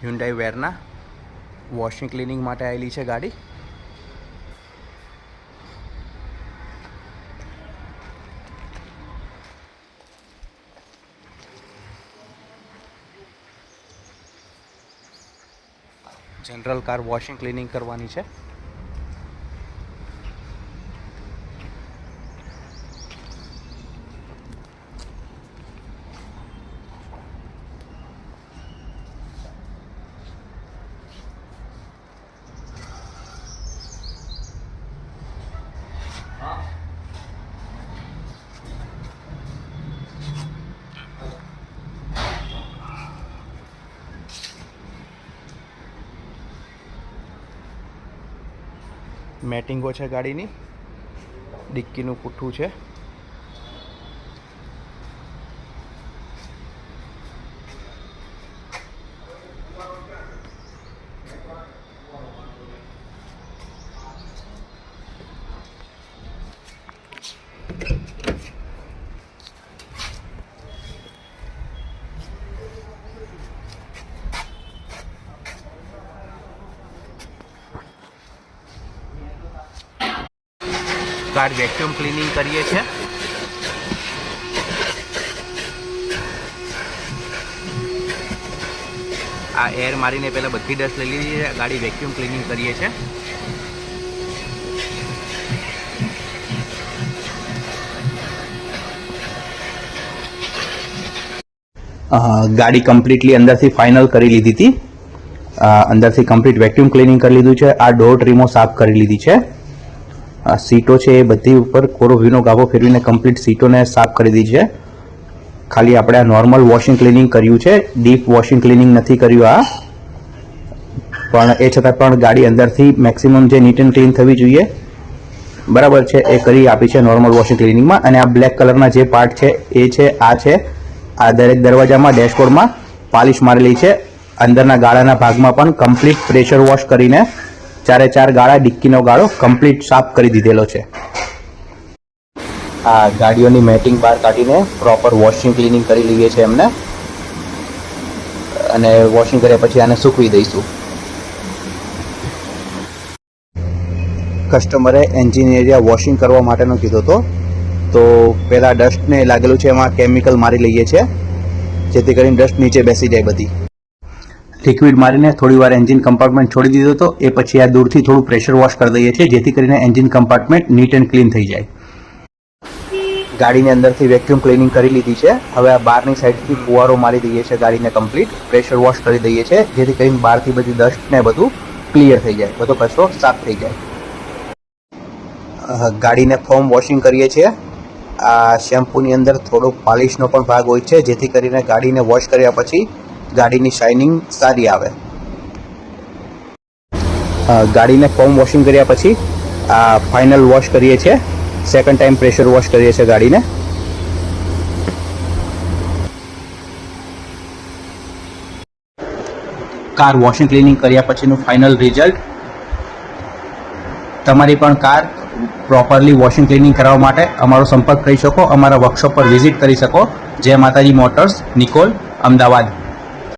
Hyundai વેરના washing cleaning માટે આવેલી છે ગાડી. જનરલ કાર વોશિંગ ક્લિનિંગ કરવાની છે. મેટિંગો છે ગાડીની, ડિક્કીનું પુઠ્ઠું છે. કાર વેક્યુમ ક્લિનિંગ કરીએ છીએ. આ એર મારીને પહેલાં બધી ડસ્ટ લઈ લીધી છે. ગાડી વેક્યુમ ક્લિનિંગ કરીએ છીએ. ગાડી કમ્પ્લીટલી અંદરથી ફાઇનલ કરી લીધી હતી. અંદરથી કમ્પ્લીટ વેક્યુમ ક્લિનિંગ કરી લીધું છે. આ ડોર ટ્રીમો સાફ કરી લીધી છે. સીટો છે એ બધી ઉપર કોરો વ્યુનો ગાભો ફેરવીને કમ્પ્લીટ સીટોને સાફ કરી દીધી છે. ખાલી આપણે આ નોર્મલ વોશિંગ ક્લિનિંગ કર્યું છે, ડીપ વોશિંગ ક્લિનિંગ નથી કર્યું આ. પણ એ છતાં પણ ગાડી અંદરથી મેક્સિમમ જે નીટ એન્ડ ક્લીન થવી જોઈએ બરાબર છે એ કરી આપી છે નોર્મલ વોશિંગ ક્લિનિંગમાં. અને આ બ્લેક કલરના જે પાર્ટ છે એ છે આ છે. આ દરેક દરવાજામાં ડેશબોર્ડમાં પાલિશ મારેલી છે. અંદરના ગાળાના ભાગમાં પણ કમ્પ્લીટ પ્રેશર વોશ કરીને ચારે ચાર ગાળા, ડિક્કીનો ગાળો કમ્પ્લીટ સાફ કરી દીધેલો છે. આ ગાડીઓની મેટિંગ બહાર કાઢીને પ્રોપર વોશિંગ ક્લિનિંગ કરી લઈએ છીએ એમને, અને વોશિંગ કર્યા પછી આને સૂકવી દઈશું. કસ્ટમરે એન્જિન એરિયા વોશિંગ કરવા માટેનો કીધો હતો, તો પહેલાં ડસ્ટને લાગેલું છે એમાં કેમિકલ મારી લઈએ છીએ જેથી કરીને ડસ્ટ નીચે બેસી જાય બધી. લિક્વિડ મારીને થોડી વાર એન્જિન કમ્પાર્ટમેન્ટ છોડી દીધો હતો. એ પછી આ દૂરથી થોડું પ્રેશર વોશ કરી દઈએ છીએ જેથી કરીને engine compartment neat and clean થઈ જાય. ગાડીની અંદરથી વેક્યુમ ક્લિનિંગ કરી લીધી છે. હવે આ બહારની સાઈડથી ફુવારો મારી દઈએ છીએ ગાડીને કમ્પ્લીટ પ્રેશર વોશ કરી દઈએ છીએ જેથી કરીને બહારથી બધી ડસ્ટ ને બધું ક્લિયર થઈ જાય, બધો કચરો સાફ થઈ જાય. ગાડીને ફોર્મ વોશિંગ કરીએ છીએ. આ શેમ્પૂની અંદર થોડો પાલિશનો પણ ભાગ હોય છે જેથી કરીને ગાડીને વોશ કર્યા પછી ગાડીની શાઇનિંગ સારી આવે. ગાડીને ફોર્મ વોશિંગ કર્યા પછી આ ફાઇનલ વોશ કરીએ છીએ. સેકન્ડ ટાઈમ પ્રેશર વોશ કરીએ છીએ ગાડીને. કાર વોશિંગ ક્લિનિંગ કર્યા પછીનું ફાઇનલ રિઝલ્ટ. તમારી પણ કાર પ્રોપરલી વોશિંગ ક્લિનિંગ કરાવવા માટે અમારો સંપર્ક કરી શકો, અમારા વર્કશોપ પર વિઝિટ કરી શકો. જય માતાજી મોટર્સ, નિકોલ, અમદાવાદ.